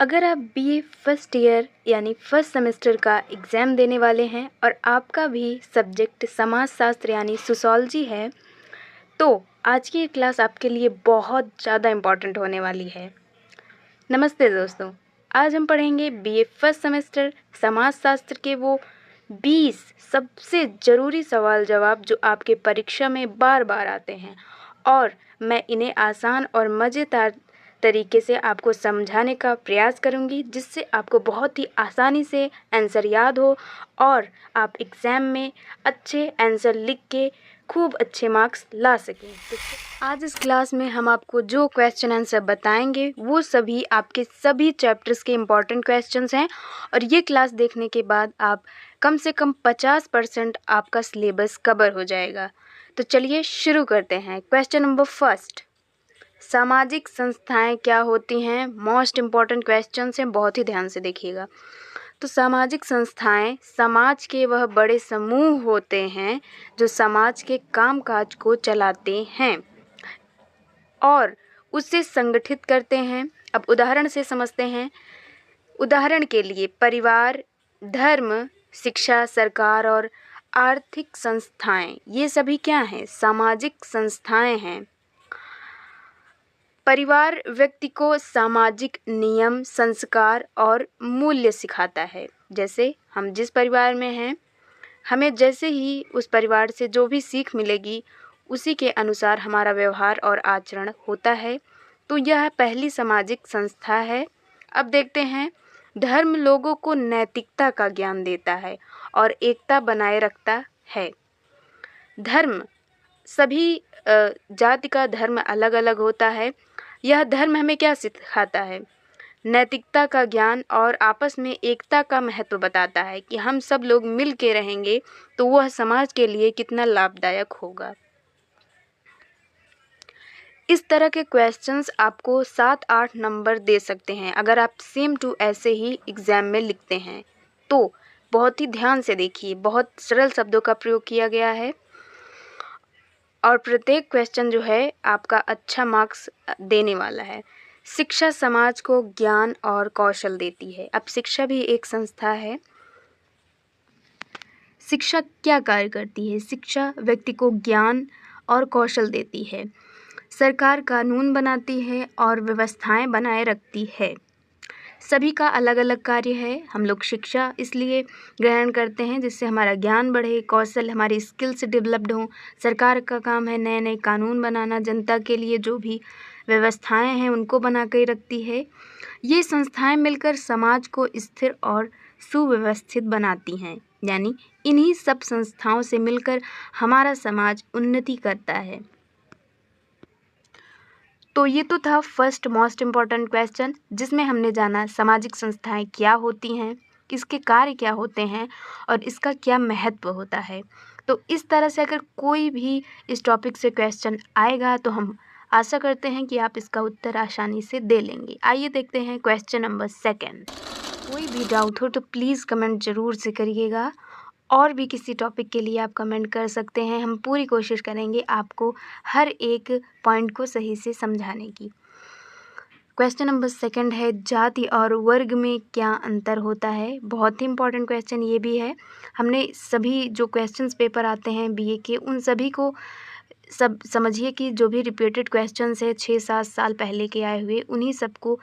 अगर आप BA first year यानी फर्स्ट सेमेस्टर का एग्ज़ाम देने वाले हैं और आपका भी सब्जेक्ट समाजशास्त्र यानी सोशियोलॉजी है, तो आज की ये क्लास आपके लिए बहुत ज़्यादा इम्पॉर्टेंट होने वाली है। नमस्ते दोस्तों, आज हम पढ़ेंगे बीए फर्स्ट सेमेस्टर समाजशास्त्र के वो 20 सबसे ज़रूरी सवाल जवाब जो आपके परीक्षा में बार बार आते हैं, और मैं इन्हें आसान और मज़ेदार तरीके से आपको समझाने का प्रयास करूंगी, जिससे आपको बहुत ही आसानी से आंसर याद हो और आप एग्ज़ाम में अच्छे आंसर लिख के खूब अच्छे मार्क्स ला सकें। तो आज इस क्लास में हम आपको जो क्वेश्चन आंसर बताएंगे वो सभी आपके सभी चैप्टर्स के इम्पॉर्टेंट क्वेश्चंस हैं, और ये क्लास देखने के बाद आप कम से कम 50% आपका सिलेबस कवर हो जाएगा। तो चलिए शुरू करते हैं। क्वेश्चन नंबर फर्स्ट, सामाजिक संस्थाएं क्या होती हैं? मोस्ट इम्पॉर्टेंट क्वेश्चंस हैं, बहुत ही ध्यान से देखिएगा। तो सामाजिक संस्थाएं समाज के वह बड़े समूह होते हैं जो समाज के कामकाज को चलाते हैं और उसे संगठित करते हैं। अब उदाहरण से समझते हैं। उदाहरण के लिए परिवार, धर्म, शिक्षा, सरकार और आर्थिक संस्थाएं, ये सभी क्या हैं? सामाजिक संस्थाएं हैं। परिवार व्यक्ति को सामाजिक नियम, संस्कार और मूल्य सिखाता है। जैसे हम जिस परिवार में हैं, हमें जैसे ही उस परिवार से जो भी सीख मिलेगी उसी के अनुसार हमारा व्यवहार और आचरण होता है। तो यह पहली सामाजिक संस्था है। अब देखते हैं, धर्म लोगों को नैतिकता का ज्ञान देता है और एकता बनाए रखता है। धर्म, सभी जाति का धर्म अलग अलग होता है। यह धर्म हमें क्या सिखाता है? नैतिकता का ज्ञान और आपस में एकता का महत्व बताता है कि हम सब लोग मिल के रहेंगे तो वह समाज के लिए कितना लाभदायक होगा। इस तरह के क्वेश्चंस आपको 7-8 नंबर दे सकते हैं अगर आप सेम टू ऐसे ही एग्ज़ाम में लिखते हैं। तो बहुत ही ध्यान से देखिए, बहुत सरल शब्दों का प्रयोग किया गया है और प्रत्येक क्वेश्चन जो है आपका अच्छा मार्क्स देने वाला है। शिक्षा समाज को ज्ञान और कौशल देती है। अब शिक्षा भी एक संस्था है। शिक्षा क्या कार्य करती है? शिक्षा व्यक्ति को ज्ञान और कौशल देती है। सरकार कानून बनाती है और व्यवस्थाएं बनाए रखती है। सभी का अलग अलग कार्य है। हम लोग शिक्षा इसलिए ग्रहण करते हैं जिससे हमारा ज्ञान बढ़े, कौशल, हमारी स्किल्स डेवलप्ड हों। सरकार का काम है नए नए कानून बनाना, जनता के लिए जो भी व्यवस्थाएं हैं उनको बना कर रखती है। ये संस्थाएं मिलकर समाज को स्थिर और सुव्यवस्थित बनाती हैं, यानी इन्हीं सब संस्थाओं से मिलकर हमारा समाज उन्नति करता है। तो ये तो था फर्स्ट मोस्ट इम्पॉर्टेंट क्वेश्चन, जिसमें हमने जाना सामाजिक संस्थाएं क्या होती हैं, इसके कार्य क्या होते हैं और इसका क्या महत्व होता है। तो इस तरह से अगर कोई भी इस टॉपिक से क्वेश्चन आएगा तो हम आशा करते हैं कि आप इसका उत्तर आसानी से दे लेंगे। आइए देखते हैं क्वेश्चन नंबर सेकंड। कोई भी डाउट हो तो प्लीज़ कमेंट ज़रूर से करिएगा, और भी किसी टॉपिक के लिए आप कमेंट कर सकते हैं। हम पूरी कोशिश करेंगे आपको हर एक पॉइंट को सही से समझाने की। क्वेश्चन नंबर सेकंड है, जाति और वर्ग में क्या अंतर होता है? बहुत ही इंपॉर्टेंट क्वेश्चन ये भी है। हमने सभी जो क्वेश्चंस पेपर आते हैं बीए के, उन सभी को सब समझिए कि जो भी रिपीटेड क्वेश्चंस है 6-7 साल पहले के आए हुए, उन्हीं सबको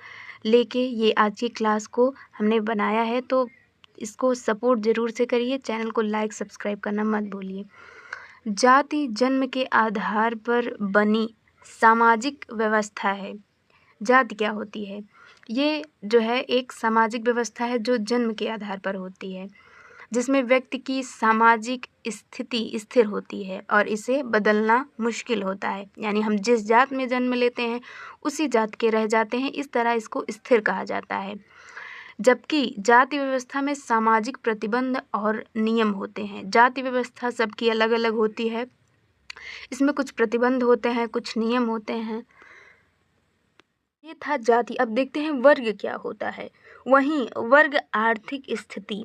लेके ये आज की क्लास को हमने बनाया है। तो इसको सपोर्ट ज़रूर से करिए, चैनल को लाइक सब्सक्राइब करना मत भूलिए। जाति जन्म के आधार पर बनी सामाजिक व्यवस्था है। जाति क्या होती है? ये जो है एक सामाजिक व्यवस्था है जो जन्म के आधार पर होती है, जिसमें व्यक्ति की सामाजिक स्थिति स्थिर होती है और इसे बदलना मुश्किल होता है। यानी हम जिस जात में जन्म लेते हैं उसी जात के रह जाते हैं, इस तरह इसको स्थिर कहा जाता है। जबकि जाति व्यवस्था में सामाजिक प्रतिबंध और नियम होते हैं। जाति व्यवस्था सबकी अलग अलग होती है, इसमें कुछ प्रतिबंध होते हैं, कुछ नियम होते हैं। ये था जाति। अब देखते हैं वर्ग क्या होता है। वहीं वर्ग आर्थिक स्थिति,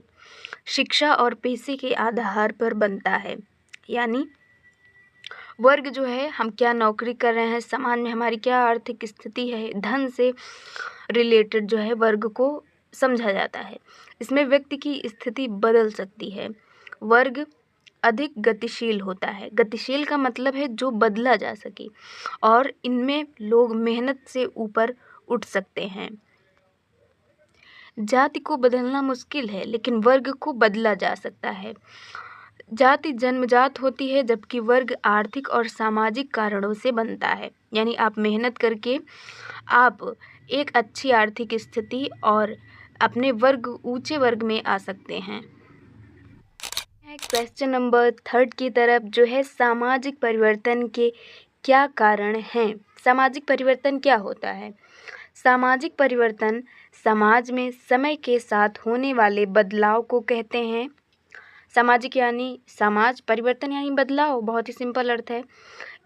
शिक्षा और पेशे के आधार पर बनता है। यानी वर्ग जो है, हम क्या नौकरी कर रहे हैं, समाज में हमारी क्या आर्थिक स्थिति है, धन से रिलेटेड जो है वर्ग को समझा जाता है। इसमें व्यक्ति की स्थिति बदल सकती है। वर्ग अधिक गतिशील होता है। गतिशील का मतलब है जो बदला जा सके, और इनमें लोग मेहनत से ऊपर उठ सकते हैं। जाति को बदलना मुश्किल है, लेकिन वर्ग को बदला जा सकता है। जाति जन्मजात होती है, जबकि वर्ग आर्थिक और सामाजिक कारणों से बनता है। यानी आप मेहनत करके आप एक अच्छी आर्थिक स्थिति और अपने ऊंचे वर्ग में आ सकते हैं। क्वेश्चन नंबर 3 की तरफ जो है, सामाजिक परिवर्तन के क्या कारण हैं? सामाजिक परिवर्तन क्या होता है? सामाजिक परिवर्तन समाज में समय के साथ होने वाले बदलाव को कहते हैं। सामाजिक यानी समाज, परिवर्तन यानी बदलाव, बहुत ही सिंपल अर्थ है।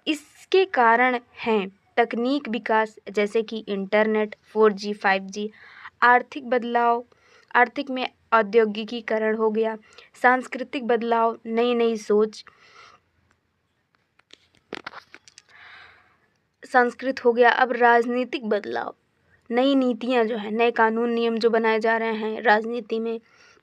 इसके कारण हैं तकनीक विकास, जैसे कि इंटरनेट, 4G 5G, आर्थिक बदलाव, आर्थिक में औद्योगिकीकरण हो गया, सांस्कृतिक बदलाव, नई नई सोच, संस्कृत हो गया। अब राजनीतिक बदलाव, नई नीतियां जो है, नए कानून नियम जो बनाए जा रहे हैं राजनीति में।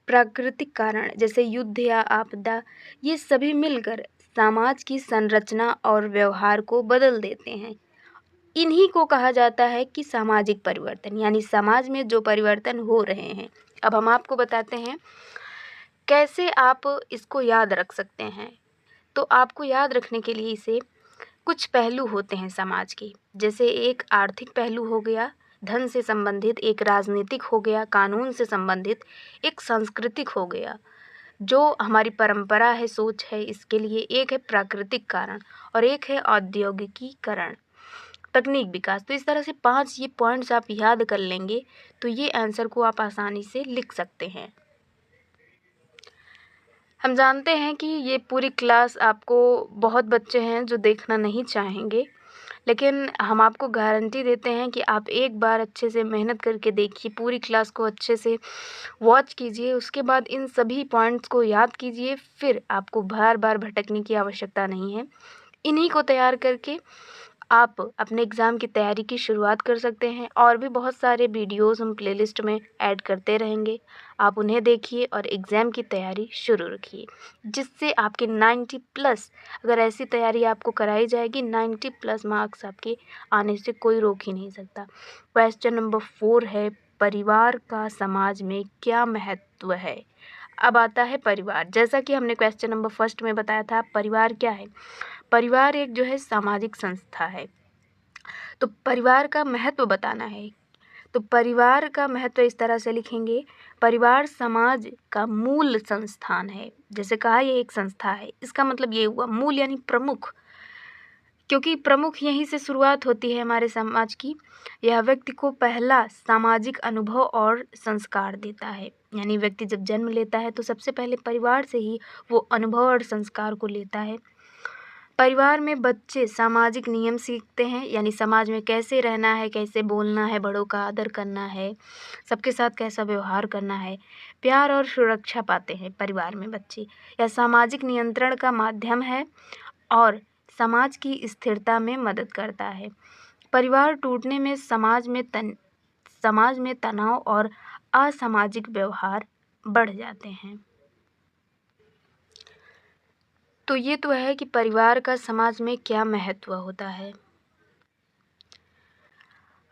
प्राकृतिक कारण जैसे युद्ध या आपदा, ये सभी मिलकर समाज की संरचना और व्यवहार को बदल देते हैं। इन्हीं को कहा जाता है कि सामाजिक परिवर्तन, यानी समाज में जो परिवर्तन हो रहे हैं। अब हम आपको बताते हैं कैसे आप इसको याद रख सकते हैं। तो आपको याद रखने के लिए इसे कुछ पहलू होते हैं समाज के, जैसे एक आर्थिक पहलू हो गया, धन से संबंधित, एक राजनीतिक हो गया, कानून से संबंधित, एक सांस्कृतिक हो गया, जो हमारी परंपरा है, सोच है, इसके लिए एक है प्राकृतिक कारण, और एक है औद्योगिकीकरण, तकनीक विकास। तो इस तरह से 5 ये पॉइंट्स आप याद कर लेंगे तो ये आंसर को आप आसानी से लिख सकते हैं। हम जानते हैं कि ये पूरी क्लास आपको, बहुत बच्चे हैं जो देखना नहीं चाहेंगे, लेकिन हम आपको गारंटी देते हैं कि आप एक बार अच्छे से मेहनत करके देखिए, पूरी क्लास को अच्छे से वॉच कीजिए, उसके बाद इन सभी पॉइंट्स को याद कीजिए, फिर आपको बार बार भटकने की आवश्यकता नहीं है। इन्हीं को तैयार करके आप अपने एग्ज़ाम की तैयारी की शुरुआत कर सकते हैं। और भी बहुत सारे वीडियोस हम प्लेलिस्ट में ऐड करते रहेंगे, आप उन्हें देखिए और एग्ज़ाम की तैयारी शुरू रखिए, जिससे आपके 90+, अगर ऐसी तैयारी आपको कराई जाएगी, 90+ मार्क्स आपके आने से कोई रोक ही नहीं सकता। क्वेश्चन नंबर 4 है, परिवार का समाज में क्या महत्व है? अब आता है परिवार। जैसा कि हमने क्वेश्चन नंबर 1 में बताया था, परिवार क्या है? परिवार एक जो है सामाजिक संस्था है। तो परिवार का महत्व बताना है, तो परिवार का महत्व इस तरह से लिखेंगे, परिवार समाज का मूल संस्थान है। जैसे कहा ये एक संस्था है, इसका मतलब ये हुआ मूल यानी प्रमुख, क्योंकि प्रमुख यहीं से शुरुआत होती है हमारे समाज की। यह व्यक्ति को पहला सामाजिक अनुभव और संस्कार देता है। यानी व्यक्ति जब जन्म लेता है तो सबसे पहले परिवार से ही वो अनुभव और संस्कार को लेता है। परिवार में बच्चे सामाजिक नियम सीखते हैं, यानी समाज में कैसे रहना है, कैसे बोलना है, बड़ों का आदर करना है, सबके साथ कैसा व्यवहार करना है, प्यार और सुरक्षा पाते हैं परिवार में बच्चे। यह सामाजिक नियंत्रण का माध्यम है और समाज की स्थिरता में मदद करता है। परिवार टूटने में समाज में तनाव और असामाजिक व्यवहार बढ़ जाते हैं। तो ये तो है कि परिवार का समाज में क्या महत्व होता है।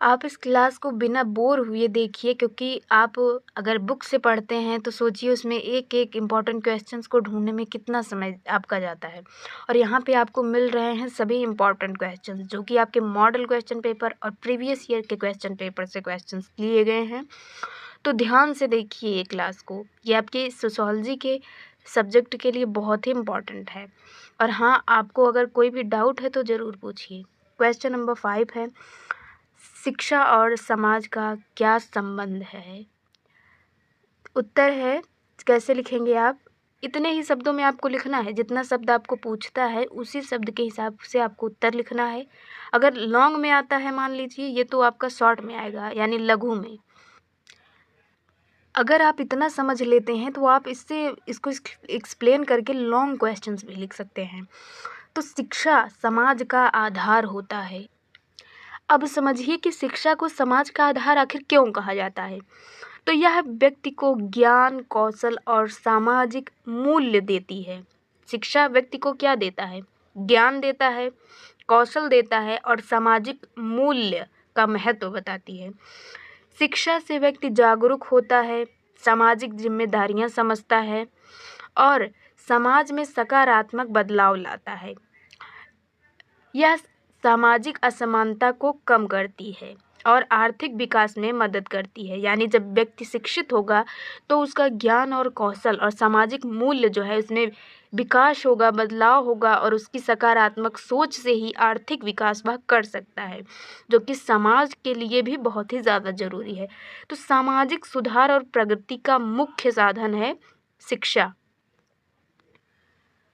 आप इस क्लास को बिना बोर हुए देखिए, क्योंकि आप अगर बुक से पढ़ते हैं तो सोचिए उसमें एक एक इम्पॉर्टेंट क्वेश्चंस को ढूंढने में कितना समय आपका जाता है, और यहाँ पे आपको मिल रहे हैं सभी इम्पॉर्टेंट क्वेश्चंस जो कि आपके मॉडल क्वेश्चन पेपर और प्रीवियस ईयर के क्वेश्चन पेपर से क्वेश्चंस लिए गए हैं। तो ध्यान से देखिए ये क्लास को, ये आपके सोशियोलॉजी के सब्जेक्ट के लिए बहुत ही इम्पॉर्टेंट है। और हाँ, आपको अगर कोई भी डाउट है तो ज़रूर पूछिए। क्वेश्चन नंबर 5 है, शिक्षा और समाज का क्या संबंध है? उत्तर है, कैसे लिखेंगे आप? इतने ही शब्दों में आपको लिखना है, जितना शब्द आपको पूछता है उसी शब्द के हिसाब से आपको उत्तर लिखना है। अगर लॉन्ग में आता है, मान लीजिए, ये तो आपका शॉर्ट में आएगा, यानी लघु में। अगर आप इतना समझ लेते हैं तो आप इसको एक्सप्लेन करके लॉन्ग क्वेश्चंस भी लिख सकते हैं। तो शिक्षा समाज का आधार होता है। अब समझिए कि शिक्षा को समाज का आधार आखिर क्यों कहा जाता है। तो यह व्यक्ति को ज्ञान, कौशल और सामाजिक मूल्य देती है। शिक्षा व्यक्ति को क्या देता है? ज्ञान देता है, कौशल देता है और सामाजिक मूल्य का महत्व बताती है। शिक्षा से व्यक्ति जागरूक होता है, सामाजिक जिम्मेदारियां समझता है और समाज में सकारात्मक बदलाव लाता है। यह सामाजिक असमानता को कम करती है और आर्थिक विकास में मदद करती है। यानी जब व्यक्ति शिक्षित होगा तो उसका ज्ञान और कौशल और सामाजिक मूल्य जो है उसमें विकास होगा, बदलाव होगा और उसकी सकारात्मक सोच से ही आर्थिक विकास वह कर सकता है, जो कि समाज के लिए भी बहुत ही ज़्यादा ज़रूरी है। तो सामाजिक सुधार और प्रगति का मुख्य साधन है शिक्षा।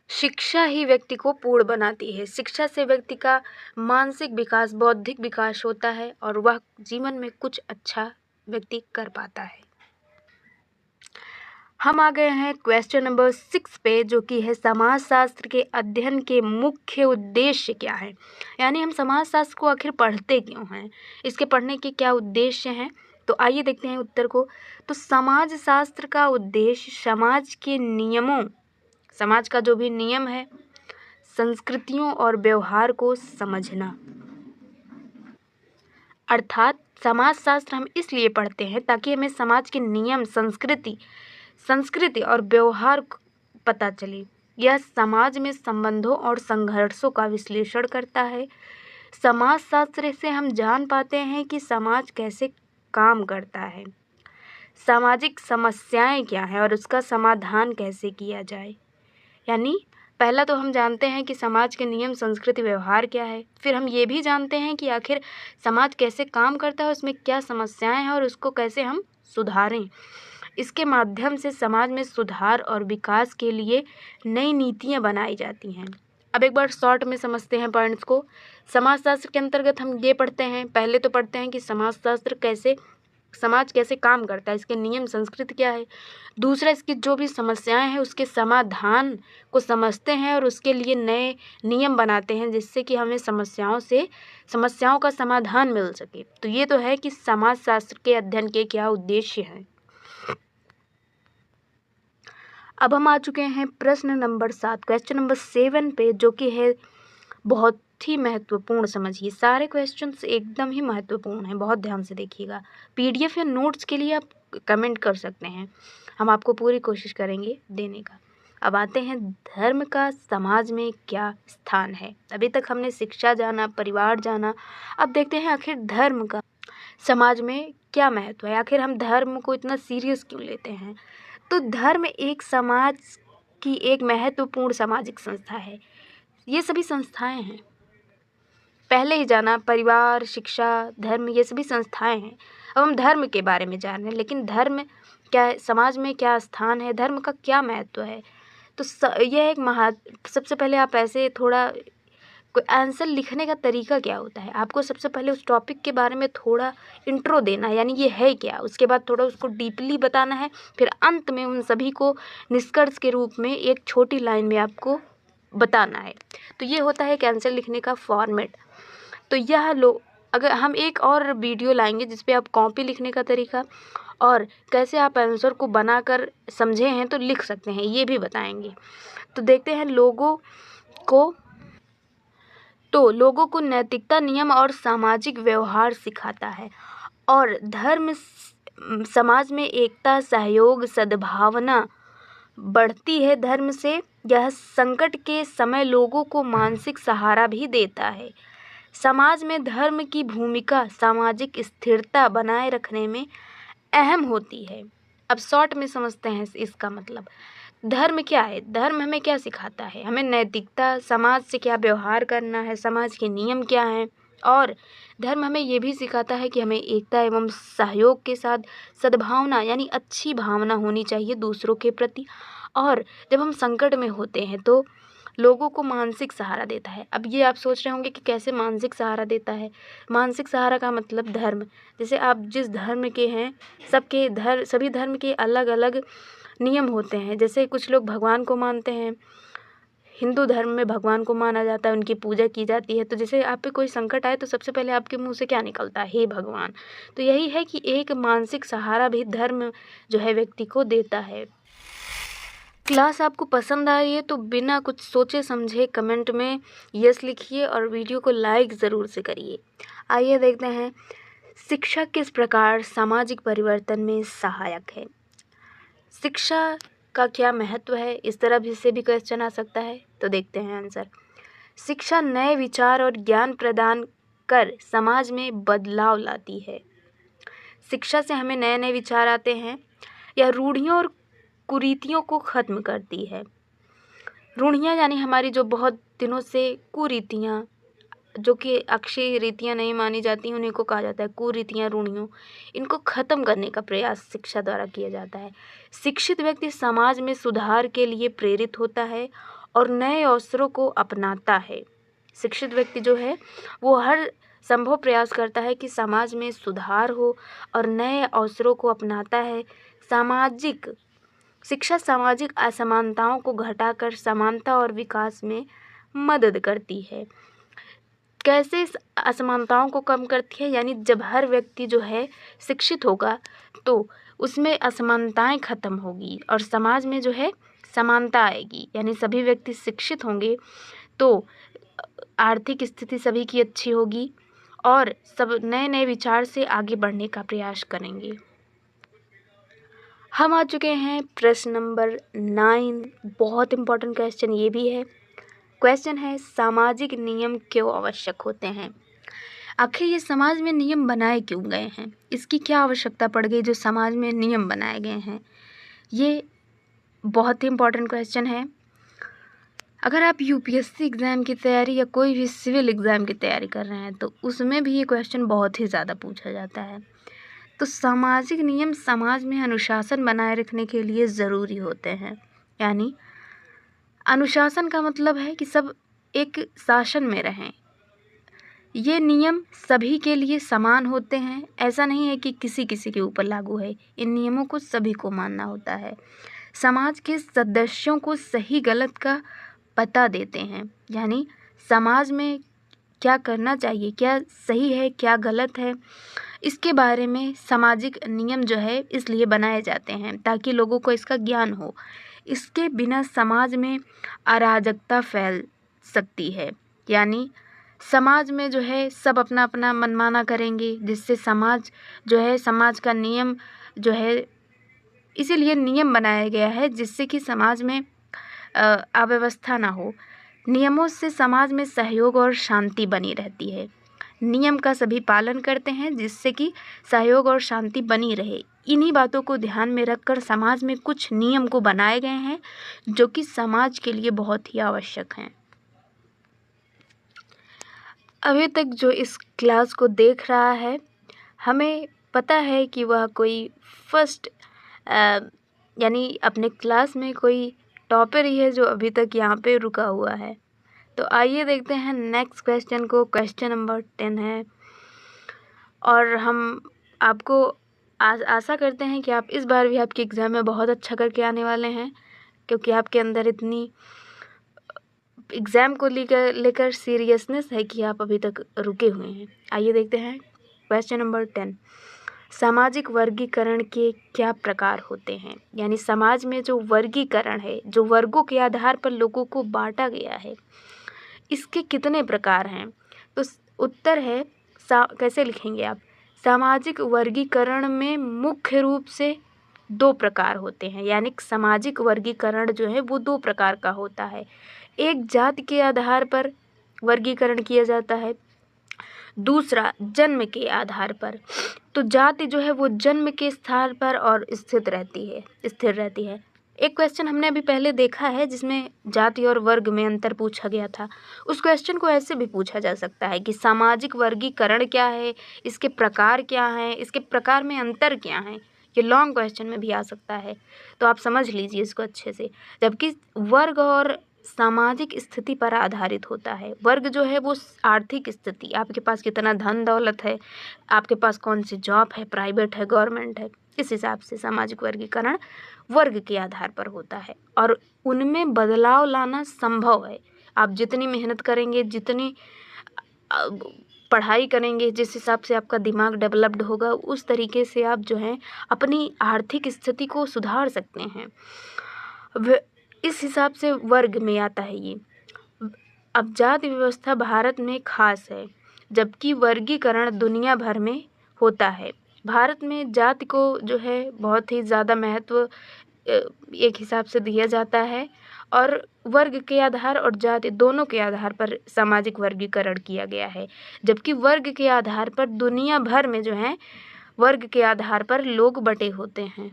शिक्षा ही व्यक्ति को पूर्ण बनाती है। शिक्षा से व्यक्ति का मानसिक विकास, बौद्धिक विकास होता है और वह जीवन में कुछ अच्छा व्यक्ति कर पाता है। हम आ गए हैं क्वेश्चन नंबर 6 पे, जो कि है समाजशास्त्र के अध्ययन के मुख्य उद्देश्य क्या है। यानी हम समाजशास्त्र को आखिर पढ़ते क्यों हैं, इसके पढ़ने के क्या उद्देश्य हैं। तो आइए देखते हैं उत्तर को। तो समाजशास्त्र का उद्देश्य समाज के नियमों, समाज का जो भी नियम है, संस्कृतियों और व्यवहार को समझना। अर्थात समाजशास्त्र हम इसलिए पढ़ते हैं ताकि हमें समाज के नियम, संस्कृति और व्यवहार पता चले। यह समाज में संबंधों और संघर्षों का विश्लेषण करता है। समाजशास्त्र से हम जान पाते हैं कि समाज कैसे काम करता है, सामाजिक समस्याएं क्या हैं और उसका समाधान कैसे किया जाए। यानी पहला तो हम जानते हैं कि समाज के नियम, संस्कृति, व्यवहार क्या है। फिर हम ये भी जानते हैं कि आखिर समाज कैसे काम करता है, उसमें क्या समस्याएं हैं और उसको कैसे हम सुधारें। इसके माध्यम से समाज में सुधार और विकास के लिए नई नीतियां बनाई जाती हैं। अब एक बार शॉर्ट में समझते हैं पॉइंट्स को। समाजशास्त्र के अंतर्गत हम ये पढ़ते हैं, पहले तो पढ़ते हैं कि समाज कैसे काम करता है, इसके नियम, संस्कृति क्या है। दूसरा, इसकी जो भी समस्याएं हैं उसके समाधान को समझते हैं और उसके लिए नए नियम बनाते हैं, जिससे कि हमें समस्याओं का समाधान मिल सके। तो ये तो है कि समाजशास्त्र के अध्ययन के क्या उद्देश्य हैं। अब हम आ चुके हैं प्रश्न नंबर 7, क्वेश्चन नंबर 7 पे, जो कि है बहुत ही महत्वपूर्ण। समझिए, सारे क्वेश्चंस एकदम ही महत्वपूर्ण हैं, बहुत ध्यान से देखिएगा। पीडीएफ या नोट्स के लिए आप कमेंट कर सकते हैं, हम आपको पूरी कोशिश करेंगे देने का। अब आते हैं, धर्म का समाज में क्या स्थान है। अभी तक हमने शिक्षा जाना, परिवार जाना, अब देखते हैं आखिर धर्म का समाज में क्या महत्व है, आखिर हम धर्म को इतना सीरियस क्यों लेते हैं। तो धर्म एक समाज की एक महत्वपूर्ण सामाजिक संस्था है। ये सभी संस्थाएं हैं, पहले ही जाना, परिवार, शिक्षा, धर्म, ये सभी संस्थाएं हैं। अब हम धर्म के बारे में जान रहे हैं, लेकिन धर्म क्या है, समाज में क्या स्थान है, धर्म का क्या महत्व है। तो यह एक सबसे पहले आप ऐसे थोड़ा कोई आंसर लिखने का तरीका क्या होता है, आपको सबसे पहले उस टॉपिक के बारे में थोड़ा इंट्रो देना है, यानी ये है क्या, उसके बाद थोड़ा उसको डीपली बताना है, फिर अंत में उन सभी को निष्कर्ष के रूप में एक छोटी लाइन में आपको बताना है। तो ये होता है एक आंसर लिखने का फॉर्मेट। तो अगर हम एक और वीडियो लाएंगे जिस पे आप कॉपी लिखने का तरीका और कैसे आप आंसर को बनाकर समझे हैं तो लिख सकते हैं, ये भी बताएंगे। तो देखते हैं, लोगों को नैतिकता, नियम और सामाजिक व्यवहार सिखाता है। और धर्म समाज में एकता, सहयोग, सद्भावना बढ़ती है। धर्म से यह संकट के समय लोगों को मानसिक सहारा भी देता है। समाज में धर्म की भूमिका सामाजिक स्थिरता बनाए रखने में अहम होती है। अब शॉर्ट में समझते हैं इसका मतलब। धर्म क्या है, धर्म हमें क्या सिखाता है, हमें नैतिकता, समाज से क्या व्यवहार करना है, समाज के नियम क्या हैं। और धर्म हमें ये भी सिखाता है कि हमें एकता एवं सहयोग के साथ सद्भावना, यानी अच्छी भावना होनी चाहिए दूसरों के प्रति। और जब हम संकट में होते हैं तो लोगों को मानसिक सहारा देता है। अब ये आप सोच रहे होंगे कि कैसे मानसिक सहारा देता है। मानसिक सहारा का मतलब धर्म, जैसे आप जिस धर्म के हैं, सभी धर्म के अलग अलग नियम होते हैं। जैसे कुछ लोग भगवान को मानते हैं, हिंदू धर्म में भगवान को माना जाता है, उनकी पूजा की जाती है। तो जैसे आप पे कोई संकट आए तो सबसे पहले आपके मुंह से क्या निकलता है? हे भगवान। तो यही है कि एक मानसिक सहारा भी धर्म जो है व्यक्ति को देता है। क्लास आपको पसंद आ रही है तो बिना कुछ सोचे समझे कमेंट में यस लिखिए और वीडियो को लाइक ज़रूर से करिए। आइए देखते हैं, शिक्षा किस प्रकार सामाजिक परिवर्तन में सहायक है। शिक्षा का क्या महत्व है, इस तरह भी से भी क्वेश्चन आ सकता है। तो देखते हैं आंसर। शिक्षा नए विचार और ज्ञान प्रदान कर समाज में बदलाव लाती है। शिक्षा से हमें नए नए विचार आते हैं, यह रूढ़ियों और कुरीतियों को ख़त्म करती है। रूढ़ियाँ यानी हमारी जो बहुत दिनों से कुरीतियाँ, जो कि अक्षय रीतियाँ नहीं मानी जाती, उन्हीं को कहा जाता है कुरीतियाँ, रूढ़ियों। इनको ख़त्म करने का प्रयास शिक्षा द्वारा किया जाता है। शिक्षित व्यक्ति समाज में सुधार के लिए प्रेरित होता है और नए अवसरों को अपनाता है। शिक्षित व्यक्ति जो है वो हर संभव प्रयास करता है कि समाज में सुधार हो और नए अवसरों को अपनाता है। शिक्षा सामाजिक असमानताओं को घटाकर समानता और विकास में मदद करती है। कैसे इस असमानताओं को कम करती है? यानी जब हर व्यक्ति जो है शिक्षित होगा तो उसमें असमानताएं ख़त्म होगी और समाज में जो है समानता आएगी। यानी सभी व्यक्ति शिक्षित होंगे तो आर्थिक स्थिति सभी की अच्छी होगी और सब नए नए विचार से आगे बढ़ने का प्रयास करेंगे। हम आ चुके हैं प्रश्न नंबर 9। बहुत इम्पोर्टेंट क्वेश्चन ये भी है। क्वेश्चन है, सामाजिक नियम क्यों आवश्यक होते हैं? आखिर ये समाज में नियम बनाए क्यों गए हैं? इसकी क्या आवश्यकता पड़ गई जो समाज में नियम बनाए गए हैं? ये बहुत ही इम्पोर्टेंट क्वेश्चन है। अगर आप यूपीएससी एग्ज़ाम की तैयारी या कोई भी सिविल एग्ज़ाम की तैयारी कर रहे हैं तो उसमें भी ये क्वेश्चन बहुत ही ज़्यादा पूछा जाता है। तो सामाजिक नियम समाज में अनुशासन बनाए रखने के लिए ज़रूरी होते हैं। यानी अनुशासन का मतलब है कि सब एक शासन में रहें। ये नियम सभी के लिए समान होते हैं, ऐसा नहीं है कि किसी किसी के ऊपर लागू है। इन नियमों को सभी को मानना होता है। समाज के सदस्यों को सही गलत का पता देते हैं। यानी समाज में क्या करना चाहिए, क्या सही है क्या गलत है, इसके बारे में सामाजिक नियम जो है इसलिए बनाए जाते हैं ताकि लोगों को इसका ज्ञान हो। इसके बिना समाज में अराजकता फैल सकती है। यानी समाज में जो है सब अपना अपना मनमाना करेंगे, जिससे समाज जो है, समाज का नियम जो है, इसीलिए नियम बनाया गया है जिससे कि समाज में अव्यवस्था ना हो। नियमों से समाज में सहयोग और शांति बनी रहती है। नियम का सभी पालन करते हैं जिससे कि सहयोग और शांति बनी रहे। इन्हीं बातों को ध्यान में रखकर समाज में कुछ नियम को बनाए गए हैं जो कि समाज के लिए बहुत ही आवश्यक हैं। अभी तक जो इस क्लास को देख रहा है, हमें पता है कि वह कोई फर्स्ट यानी अपने क्लास में कोई टॉपर ही है जो अभी तक यहाँ पे रुका हुआ है। तो आइए देखते हैं नेक्स्ट क्वेश्चन को। क्वेश्चन नंबर 10 है और हम आपको आशा करते हैं कि आप इस बार भी आपके एग्ज़ाम में बहुत अच्छा करके आने वाले हैं, क्योंकि आपके अंदर इतनी एग्ज़ाम को लेकर सीरियसनेस है कि आप अभी तक रुके हुए हैं। आइए देखते हैं क्वेश्चन नंबर 10। सामाजिक वर्गीकरण के क्या प्रकार होते हैं? यानी समाज में जो वर्गीकरण है, जो वर्गों के आधार पर लोगों को बांटा गया है, इसके कितने प्रकार हैं? तो उत्तर है कैसे लिखेंगे आप? सामाजिक वर्गीकरण में मुख्य रूप से 2 प्रकार होते हैं। यानी सामाजिक वर्गीकरण जो है वो 2 प्रकार का होता है। एक जाति के आधार पर वर्गीकरण किया जाता है, दूसरा जन्म के आधार पर। तो जाति जो है वो जन्म के स्थान पर और स्थिर रहती है। एक क्वेश्चन हमने अभी पहले देखा है जिसमें जाति और वर्ग में अंतर पूछा गया था। उस क्वेश्चन को ऐसे भी पूछा जा सकता है कि सामाजिक वर्गीकरण क्या है, इसके प्रकार क्या हैं, इसके प्रकार में अंतर क्या हैं। ये लॉन्ग क्वेश्चन में भी आ सकता है, तो आप समझ लीजिए इसको अच्छे से। जबकि वर्ग और सामाजिक स्थिति पर आधारित होता है। वर्ग जो है वो आर्थिक स्थिति, आपके पास कितना धन दौलत है, आपके पास कौन सी जॉब है, प्राइवेट है, गवर्नमेंट है, इस हिसाब से सामाजिक वर्गीकरण वर्ग के आधार पर होता है और उनमें बदलाव लाना संभव है। आप जितनी मेहनत करेंगे, जितनी पढ़ाई करेंगे, जिस हिसाब से आपका दिमाग डेवलप्ड होगा, उस तरीके से आप जो है अपनी आर्थिक स्थिति को सुधार सकते हैं। इस हिसाब से वर्ग में आता है ये। अब जाति व्यवस्था भारत में खास है, जबकि वर्गीकरण दुनिया भर में होता है। भारत में जाति को जो है बहुत ही ज़्यादा महत्व एक हिसाब से दिया जाता है और वर्ग के आधार और जाति दोनों के आधार पर सामाजिक वर्गीकरण किया गया है, जबकि वर्ग के आधार पर दुनिया भर में जो है वर्ग के आधार पर लोग बटे होते हैं।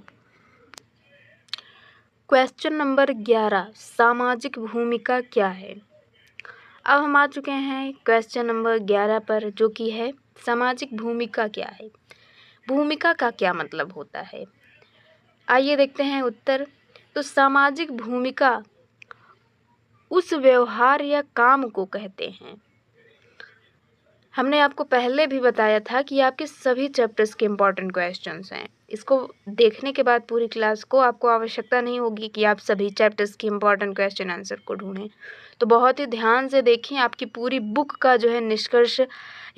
क्वेश्चन नंबर 11, सामाजिक भूमिका क्या है। अब हम आ चुके हैं क्वेश्चन नंबर 11 पर, जो कि है सामाजिक भूमिका क्या है। भूमिका का क्या मतलब होता है, आइए देखते हैं उत्तर। तो सामाजिक भूमिका उस व्यवहार या काम को कहते हैं। हमने आपको पहले भी बताया था कि आपके सभी चैप्टर्स के इम्पॉर्टेंट क्वेश्चंस हैं। इसको देखने के बाद पूरी क्लास को आपको आवश्यकता नहीं होगी कि आप सभी चैप्टर्स के इम्पॉर्टेंट क्वेश्चन आंसर को ढूंढें। तो बहुत ही ध्यान से देखें, आपकी पूरी बुक का जो है निष्कर्ष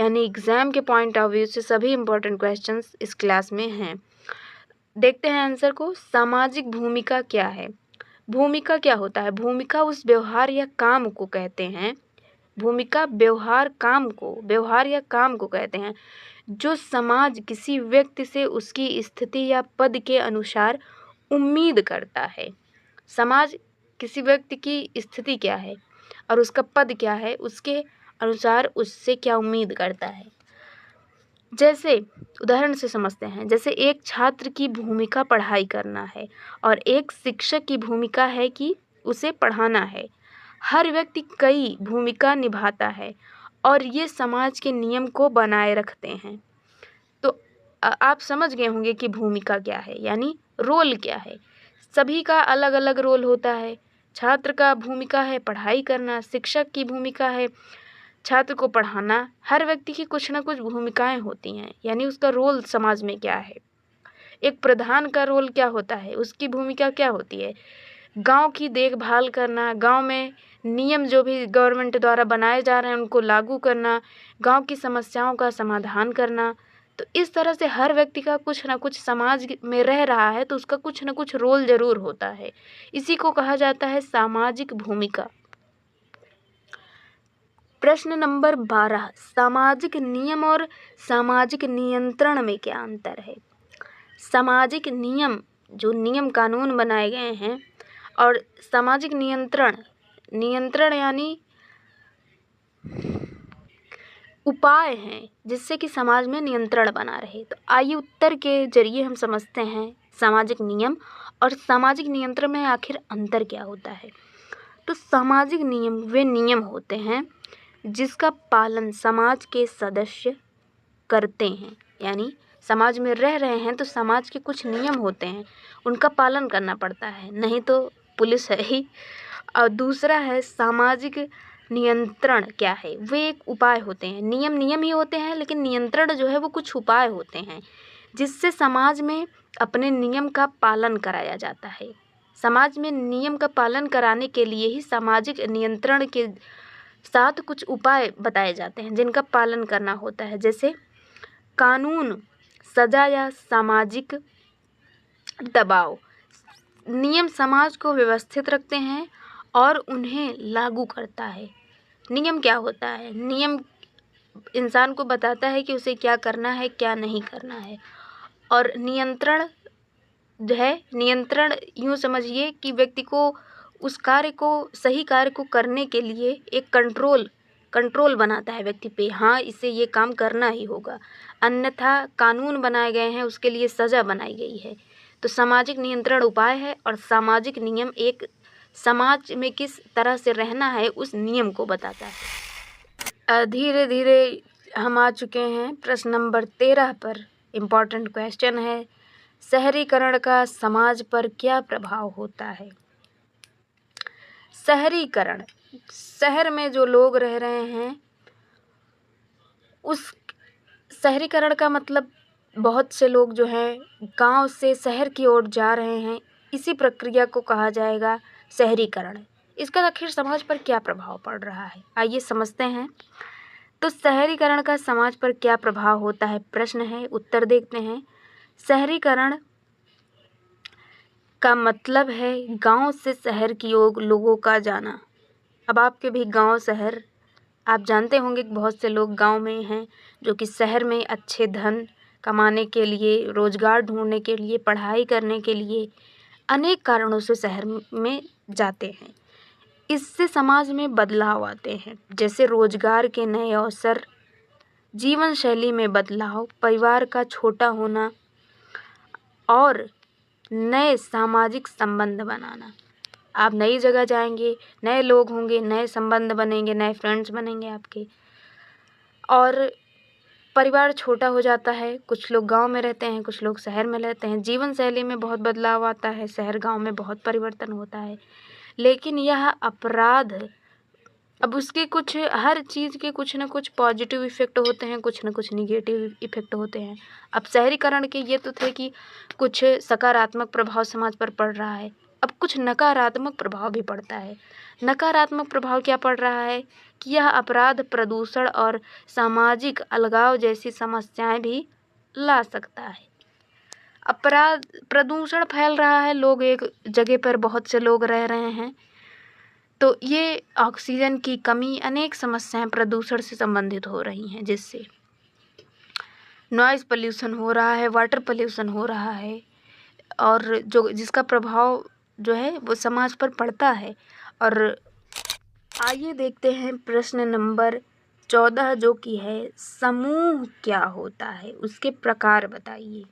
यानी एग्ज़ाम के पॉइंट ऑफ व्यू से सभी इम्पॉर्टेंट क्वेश्चंस इस क्लास में हैं। देखते हैं आंसर को। सामाजिक भूमिका क्या है। भूमिका क्या होता है। भूमिका उस व्यवहार या काम को कहते हैं। भूमिका व्यवहार या काम को कहते हैं जो समाज किसी व्यक्ति से उसकी स्थिति या पद के अनुसार उम्मीद करता है। समाज किसी व्यक्ति की स्थिति क्या है और उसका पद क्या है, उसके अनुसार उससे क्या उम्मीद करता है। जैसे उदाहरण से समझते हैं, जैसे एक छात्र की भूमिका पढ़ाई करना है और एक शिक्षक की भूमिका है कि उसे पढ़ाना है। हर व्यक्ति कई भूमिका निभाता है और ये समाज के नियम को बनाए रखते हैं। तो आप समझ गए होंगे कि भूमिका क्या है, यानी रोल क्या है। सभी का अलग अलग रोल होता है। छात्र का भूमिका है पढ़ाई करना, शिक्षक की भूमिका है छात्र को पढ़ाना। हर व्यक्ति की कुछ ना कुछ भूमिकाएं होती हैं, यानी उसका रोल समाज में क्या है। एक प्रधान का रोल क्या होता है, उसकी भूमिका क्या होती है। गांव की देखभाल करना, गांव में नियम जो भी गवर्नमेंट द्वारा बनाए जा रहे हैं उनको लागू करना, गांव की समस्याओं का समाधान करना। तो इस तरह से हर व्यक्ति का कुछ ना कुछ समाज में रह रहा है तो उसका कुछ ना कुछ रोल ज़रूर होता है। इसी को कहा जाता है सामाजिक भूमिका। प्रश्न नंबर 12, सामाजिक नियम और सामाजिक नियंत्रण में क्या अंतर है। सामाजिक नियम जो नियम कानून बनाए गए हैं और सामाजिक नियंत्रण यानी उपाय हैं जिससे कि समाज में नियंत्रण बना रहे। तो आइए उत्तर के जरिए हम समझते हैं सामाजिक नियम और सामाजिक नियंत्रण में आखिर अंतर क्या होता है। तो सामाजिक नियम वे नियम होते हैं जिसका पालन समाज के सदस्य करते हैं, यानी समाज में रह रहे हैं तो समाज के कुछ नियम होते हैं उनका पालन करना पड़ता है, नहीं तो पुलिस है ही। और दूसरा है सामाजिक नियंत्रण क्या है, वे एक उपाय होते हैं। नियम ही होते हैं लेकिन नियंत्रण जो है वो कुछ उपाय होते हैं जिससे समाज में अपने नियम का पालन कराया जाता है। समाज में नियम का पालन कराने के लिए ही सामाजिक नियंत्रण के साथ कुछ उपाय बताए जाते हैं जिनका पालन करना होता है। जैसे कानून, सजा या सामाजिक दबाव। नियम समाज को व्यवस्थित रखते हैं और उन्हें लागू करता है। नियम क्या होता है, नियम इंसान को बताता है कि उसे क्या करना है क्या नहीं करना है। और नियंत्रण जो है, नियंत्रण यूँ समझिए कि व्यक्ति को उस कार्य को सही कार्य को करने के लिए एक कंट्रोल बनाता है व्यक्ति पे। हाँ, इसे ये काम करना ही होगा, अन्यथा कानून बनाए गए हैं उसके लिए सज़ा बनाई गई है। तो सामाजिक नियंत्रण उपाय है और सामाजिक नियम एक समाज में किस तरह से रहना है उस नियम को बताता है। धीरे धीरे हम आ चुके हैं प्रश्न नंबर 13 पर। इम्पॉर्टेंट क्वेश्चन है, शहरीकरण का समाज पर क्या प्रभाव होता है। शहरीकरण, शहर में जो लोग रह रहे हैं उस शहरीकरण का मतलब बहुत से लोग जो हैं गांव से शहर की ओर जा रहे हैं, इसी प्रक्रिया को कहा जाएगा शहरीकरण। इसका आखिर समाज पर क्या प्रभाव पड़ रहा है, आइए समझते हैं। तो शहरीकरण का समाज पर क्या प्रभाव होता है, प्रश्न है, उत्तर देखते हैं। शहरीकरण का मतलब है गांव से शहर की ओर लोगों का जाना। अब आपके भी गांव शहर आप जानते होंगे कि बहुत से लोग गांव में हैं जो कि शहर में अच्छे धन कमाने के लिए, रोजगार ढूंढने के लिए, पढ़ाई करने के लिए अनेक कारणों से शहर में जाते हैं। इससे समाज में बदलाव आते हैं, जैसे रोजगार के नए अवसर, जीवन शैली में बदलाव, परिवार का छोटा होना और नए सामाजिक संबंध बनाना। आप नई जगह जाएंगे, नए लोग होंगे, नए संबंध बनेंगे, नए फ्रेंड्स बनेंगे आपके, और परिवार छोटा हो जाता है। कुछ लोग गांव में रहते हैं, कुछ लोग शहर में रहते हैं। जीवन शैली में बहुत बदलाव आता है, शहर गांव में बहुत परिवर्तन होता है। लेकिन यह अपराध, अब उसके कुछ, हर चीज़ के कुछ ना कुछ पॉजिटिव इफ़ेक्ट होते हैं, कुछ ना कुछ निगेटिव इफ़ेक्ट होते हैं। अब शहरीकरण के ये तो थे कि कुछ सकारात्मक प्रभाव समाज पर पड़ रहा है, अब कुछ नकारात्मक प्रभाव भी पड़ता है। नकारात्मक प्रभाव क्या पड़ रहा है कि यह अपराध, प्रदूषण और सामाजिक अलगाव जैसी समस्याएं भी ला सकता है। अपराध, प्रदूषण फैल रहा है, लोग एक जगह पर बहुत से लोग रह रहे हैं, तो ये ऑक्सीजन की कमी, अनेक समस्याएं प्रदूषण से संबंधित हो रही हैं, जिससे नॉइज़ पोल्यूशन हो रहा है, वाटर पोल्यूशन हो रहा है, और जिसका प्रभाव जो है वो समाज पर पड़ता है। और आइए देखते हैं प्रश्न नंबर 14 जो कि है समूह क्या होता है, उसके प्रकार बताइए।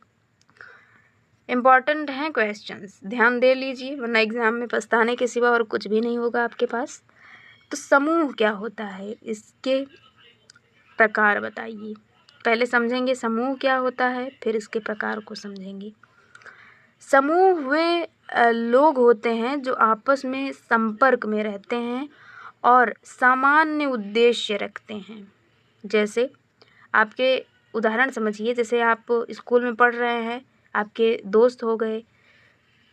इम्पॉर्टेंट हैं क्वेश्चंस, ध्यान दे लीजिए, वरना एग्ज़ाम में पछताने के सिवा और कुछ भी नहीं होगा आपके पास। तो समूह क्या होता है, इसके प्रकार बताइए। पहले समझेंगे समूह क्या होता है, फिर इसके प्रकार को समझेंगे। समूह वे लोग होते हैं जो आपस में संपर्क में रहते हैं और सामान्य उद्देश्य रखते हैं। जैसे आपके उदाहरण समझिए, जैसे आप स्कूल में पढ़ रहे हैं, आपके दोस्त हो गए,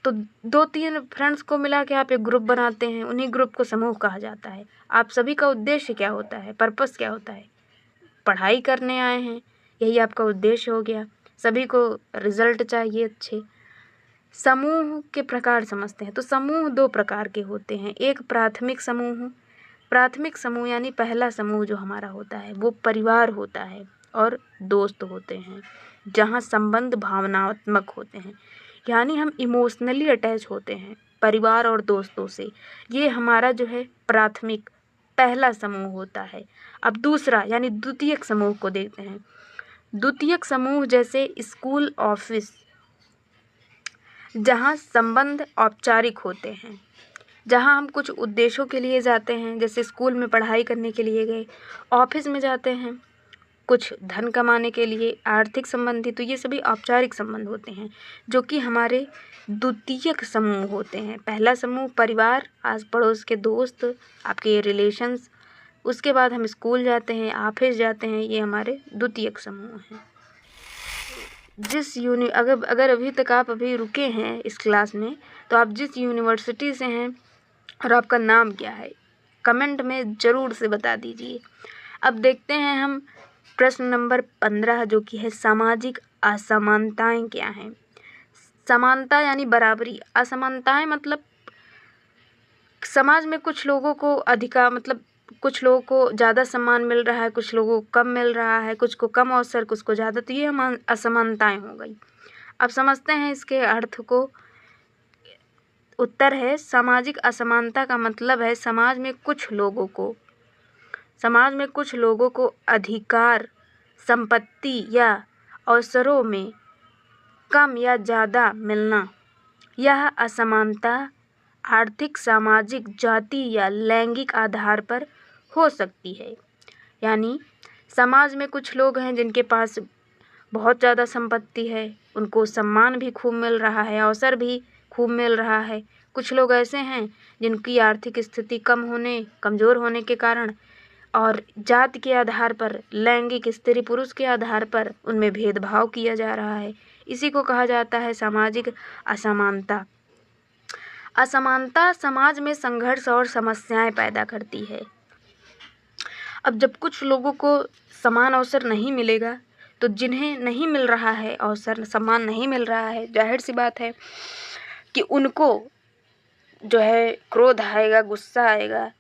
तो 2-3 फ्रेंड्स को मिला के आप एक ग्रुप बनाते हैं, उन्हीं ग्रुप को समूह कहा जाता है। आप सभी का उद्देश्य क्या होता है, पर्पस क्या होता है, पढ़ाई करने आए हैं, यही आपका उद्देश्य हो गया, सभी को रिजल्ट चाहिए अच्छे। समूह के प्रकार समझते हैं। तो समूह 2 प्रकार के होते हैं, एक प्राथमिक समूह। प्राथमिक समूह यानी पहला समूह जो हमारा होता है वो परिवार होता है और दोस्त होते हैं, जहाँ संबंध भावनात्मक होते हैं, यानी हम इमोशनली अटैच होते हैं परिवार और दोस्तों से। ये हमारा जो है प्राथमिक पहला समूह होता है। अब दूसरा यानी द्वितीयक समूह को देखते हैं। द्वितीयक समूह जैसे स्कूल, ऑफिस, जहाँ संबंध औपचारिक होते हैं, जहाँ हम कुछ उद्देश्यों के लिए जाते हैं, जैसे स्कूल में पढ़ाई करने के लिए गए, ऑफिस में जाते हैं कुछ धन कमाने के लिए, आर्थिक संबंधी, तो ये सभी औपचारिक संबंध होते हैं जो कि हमारे द्वितीयक समूह होते हैं। पहला समूह परिवार, आस पड़ोस के दोस्त, आपके रिलेशंस, उसके बाद हम स्कूल जाते हैं, ऑफिस जाते हैं, ये हमारे द्वितीयक समूह हैं। अगर अभी तक आप अभी रुके हैं इस क्लास में, तो आप जिस यूनिवर्सिटी से हैं और आपका नाम क्या है, कमेंट में ज़रूर से बता दीजिए। अब देखते हैं हम प्रश्न नंबर 15 जो कि है सामाजिक असमानताएं क्या हैं। समानता यानी बराबरी, असमानताएं मतलब समाज में कुछ लोगों को अधिकार, मतलब कुछ लोगों को ज़्यादा सम्मान मिल रहा है, कुछ लोगों को कम मिल रहा है, कुछ को कम अवसर, कुछ को ज़्यादा, तो ये असमानताएं हो गई। अब समझते हैं इसके अर्थ को। उत्तर है सामाजिक असमानता का मतलब है समाज में कुछ लोगों को अधिकार, संपत्ति या अवसरों में कम या ज़्यादा मिलना। यह असमानता आर्थिक, सामाजिक, जाति या लैंगिक आधार पर हो सकती है। यानी समाज में कुछ लोग हैं जिनके पास बहुत ज़्यादा संपत्ति है, उनको सम्मान भी खूब मिल रहा है, अवसर भी खूब मिल रहा है। कुछ लोग ऐसे हैं जिनकी आर्थिक स्थिति कमज़ोर होने के कारण और जाति के आधार पर, लैंगिक स्त्री पुरुष के आधार पर उनमें भेदभाव किया जा रहा है। इसी को कहा जाता है सामाजिक असमानता। असमानता समाज में संघर्ष और समस्याएं पैदा करती है। अब जब कुछ लोगों को समान अवसर नहीं मिलेगा, तो जिन्हें नहीं मिल रहा है अवसर, सम्मान नहीं मिल रहा है, जाहिर सी बात है कि उनको जो है क्रोध आएगा, गुस्सा आएगा,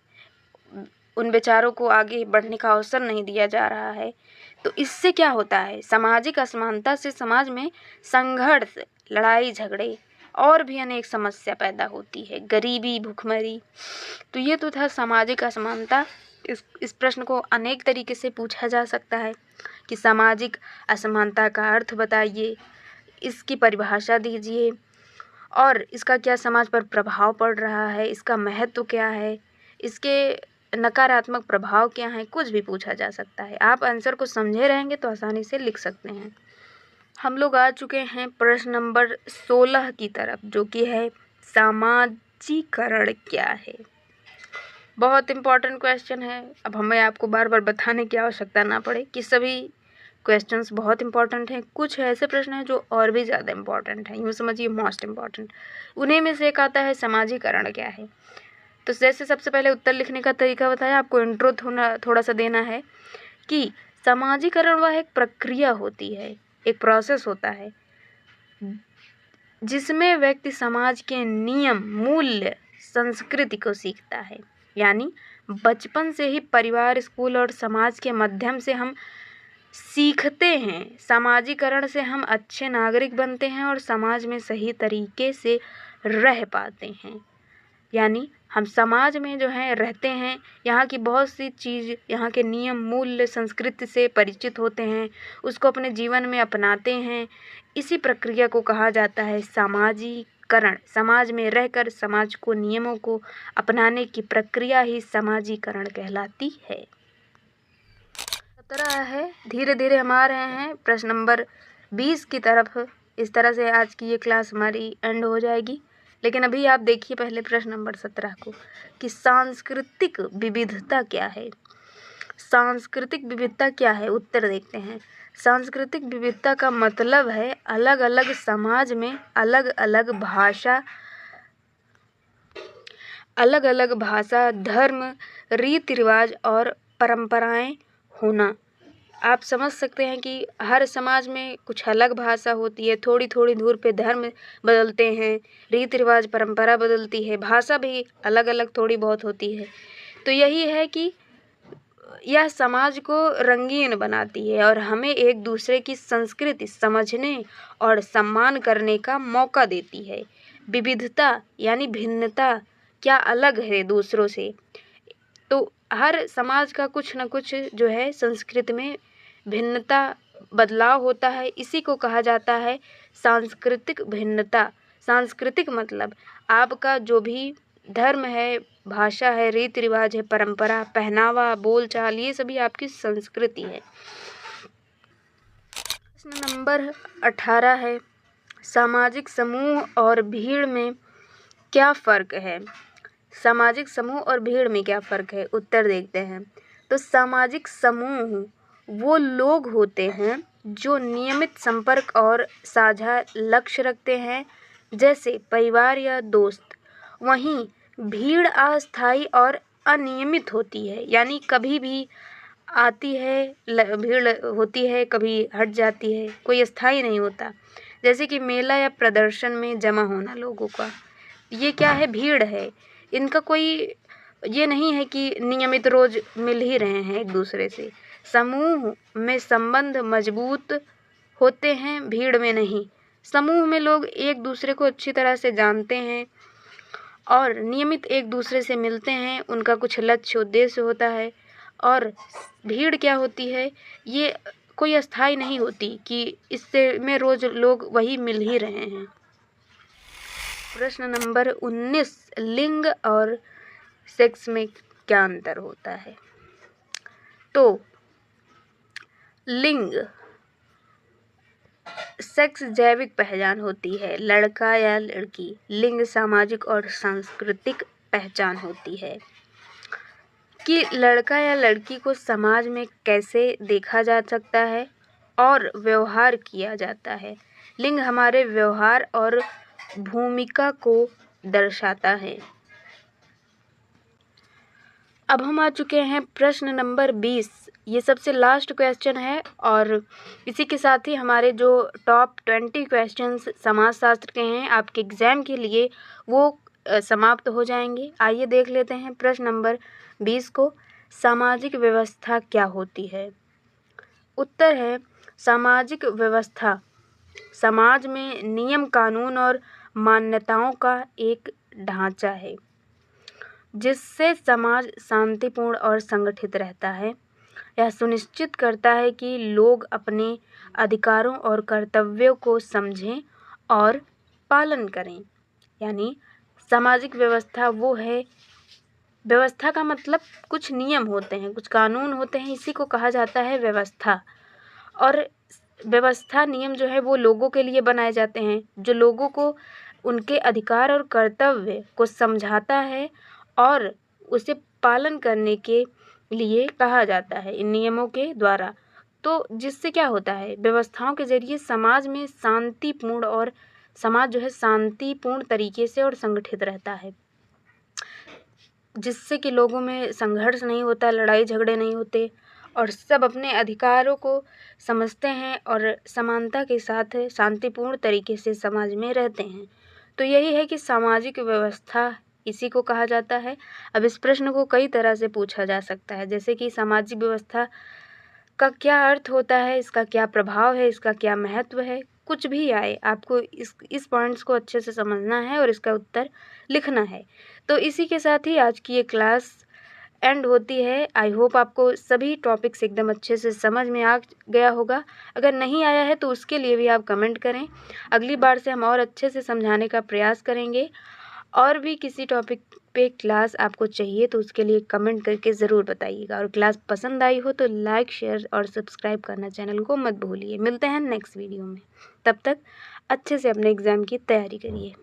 उन बेचारों को आगे बढ़ने का अवसर नहीं दिया जा रहा है। तो इससे क्या होता है, सामाजिक असमानता से समाज में संघर्ष, लड़ाई झगड़े और भी अनेक समस्या पैदा होती है, गरीबी, भुखमरी। तो ये तो था सामाजिक असमानता। इस प्रश्न को अनेक तरीके से पूछा जा सकता है कि सामाजिक असमानता का अर्थ बताइए, इसकी परिभाषा दीजिए और इसका क्या समाज पर प्रभाव पड़ रहा है, इसका महत्व क्या है, इसके नकारात्मक प्रभाव क्या हैं, कुछ भी पूछा जा सकता है। आप आंसर को समझे रहेंगे तो आसानी से लिख सकते हैं। हम लोग आ चुके हैं प्रश्न नंबर 16 की तरफ, जो कि है सामाजिकरण क्या है। बहुत इम्पॉर्टेंट क्वेश्चन है। अब हमें आपको बार बार बताने की आवश्यकता ना पड़े कि सभी क्वेश्चंस बहुत इंपॉर्टेंट हैं। कुछ ऐसे प्रश्न हैं जो और भी ज़्यादा इम्पॉर्टेंट हैं, यूँ समझिए मोस्ट इम्पॉर्टेंट। उन्हीं में से एक आता है समाजीकरण क्या है। तो जैसे सबसे पहले उत्तर लिखने का तरीका बताया, आपको इंट्रो थोड़ा सा देना है कि समाजीकरण वह एक प्रक्रिया होती है, एक प्रोसेस होता है जिसमें व्यक्ति समाज के नियम, मूल्य, संस्कृति को सीखता है। यानी बचपन से ही परिवार, स्कूल और समाज के माध्यम से हम सीखते हैं। समाजीकरण से हम अच्छे नागरिक बनते हैं और समाज में सही तरीके से रह पाते हैं। यानी हम समाज में जो है रहते हैं, यहाँ की बहुत सी चीज़, यहाँ के नियम, मूल्य, संस्कृति से परिचित होते हैं, उसको अपने जीवन में अपनाते हैं। इसी प्रक्रिया को कहा जाता है समाजीकरण। समाज में रहकर समाज को, नियमों को अपनाने की प्रक्रिया ही समाजीकरण कहलाती है। 17 है, धीरे धीरे हम आ रहे हैं प्रश्न नंबर 20 की तरफ। इस तरह से आज की ये क्लास हमारी एंड हो जाएगी। लेकिन अभी आप देखिए पहले प्रश्न नंबर 17 को कि सांस्कृतिक विविधता क्या है। सांस्कृतिक विविधता क्या है, उत्तर देखते हैं। सांस्कृतिक विविधता का मतलब है अलग अलग समाज में अलग अलग भाषा, धर्म, रीति रिवाज और परंपराएं होना। आप समझ सकते हैं कि हर समाज में कुछ अलग भाषा होती है, थोड़ी थोड़ी दूर पे धर्म बदलते हैं, रीति रिवाज, परंपरा बदलती है, भाषा भी अलग अलग थोड़ी बहुत होती है। तो यही है कि यह समाज को रंगीन बनाती है और हमें एक दूसरे की संस्कृति समझने और सम्मान करने का मौका देती है। विविधता यानी भिन्नता, क्या अलग है दूसरों से। तो हर समाज का कुछ न कुछ जो है संस्कृति में भिन्नता, बदलाव होता है। इसी को कहा जाता है सांस्कृतिक भिन्नता। सांस्कृतिक मतलब आपका जो भी धर्म है, भाषा है, रीति रिवाज है, परंपरा, पहनावा, बोलचाल, ये सभी आपकी संस्कृति है। प्रश्न नंबर 18 है, सामाजिक समूह और भीड़ में क्या फ़र्क है। सामाजिक समूह और भीड़ में क्या फ़र्क है, उत्तर देखते हैं। तो सामाजिक समूह वो लोग होते हैं जो नियमित संपर्क और साझा लक्ष्य रखते हैं, जैसे परिवार या दोस्त। वहीं भीड़ अस्थायी और अनियमित होती है, यानी कभी भी आती है, भीड़ होती है, कभी हट जाती है, कोई स्थायी नहीं होता। जैसे कि मेला या प्रदर्शन में जमा होना लोगों का, ये क्या है, भीड़ है। इनका कोई ये नहीं है कि नियमित रोज मिल ही रहे हैं एक दूसरे से। समूह में संबंध मजबूत होते हैं, भीड़ में नहीं। समूह में लोग एक दूसरे को अच्छी तरह से जानते हैं और नियमित एक दूसरे से मिलते हैं, उनका कुछ लक्ष्य उद्देश्य होता है। और भीड़ क्या होती है, ये कोई अस्थायी नहीं होती कि इससे में रोज लोग वही मिल ही रहे हैं। प्रश्न नंबर 19, लिंग और सेक्स में क्या अंतर होता है। तो लिंग, सेक्स जैविक पहचान होती है, लड़का या लड़की। लिंग सामाजिक और सांस्कृतिक पहचान होती है। कि लड़का या लड़की को समाज में कैसे देखा जा सकता है और व्यवहार किया जाता है। लिंग हमारे व्यवहार और भूमिका को दर्शाता है। अब हम आ चुके हैं प्रश्न नंबर 20। ये सबसे लास्ट क्वेश्चन है और इसी के साथ ही हमारे जो टॉप 20 क्वेश्चंस समाजशास्त्र के हैं आपके एग्ज़ाम के लिए वो समाप्त हो जाएंगे। आइए देख लेते हैं प्रश्न नंबर 20 को। सामाजिक व्यवस्था क्या होती है? उत्तर है सामाजिक व्यवस्था समाज में नियम कानून और मान्यताओं का एक ढांचा है जिससे समाज शांतिपूर्ण और संगठित रहता है। यह सुनिश्चित करता है कि लोग अपने अधिकारों और कर्तव्यों को समझें और पालन करें। यानी सामाजिक व्यवस्था वो है, व्यवस्था का मतलब कुछ नियम होते हैं, कुछ कानून होते हैं, इसी को कहा जाता है व्यवस्था। और व्यवस्था नियम जो है वो लोगों के लिए बनाए जाते हैं, जो लोगों को उनके अधिकार और कर्तव्य को समझाता है और उसे पालन करने के लिए कहा जाता है इन नियमों के द्वारा। तो जिससे क्या होता है, व्यवस्थाओं के ज़रिए समाज में शांतिपूर्ण और समाज जो है शांतिपूर्ण तरीके से और संगठित रहता है, जिससे कि लोगों में संघर्ष नहीं होता, लड़ाई झगड़े नहीं होते और सब अपने अधिकारों को समझते हैं और समानता के साथ शांतिपूर्ण तरीके से समाज में रहते हैं। तो यही है कि सामाजिक व्यवस्था इसी को कहा जाता है। अब इस प्रश्न को कई तरह से पूछा जा सकता है, जैसे कि सामाजिक व्यवस्था का क्या अर्थ होता है, इसका क्या प्रभाव है, इसका क्या महत्व है, कुछ भी आए आपको इस पॉइंट्स को अच्छे से समझना है और इसका उत्तर लिखना है। तो इसी के साथ ही आज की ये क्लास एंड होती है। आई होप आपको सभी टॉपिक्स एकदम अच्छे से समझ में आ गया होगा। अगर नहीं आया है तो उसके लिए भी आप कमेंट करें, अगली बार से हम और अच्छे से समझाने का प्रयास करेंगे। और भी किसी टॉपिक पे क्लास आपको चाहिए तो उसके लिए कमेंट करके ज़रूर बताइएगा। और क्लास पसंद आई हो तो लाइक, शेयर और सब्सक्राइब करना चैनल को मत भूलिए। मिलते हैं नेक्स्ट वीडियो में, तब तक अच्छे से अपने एग्ज़ाम की तैयारी करिए।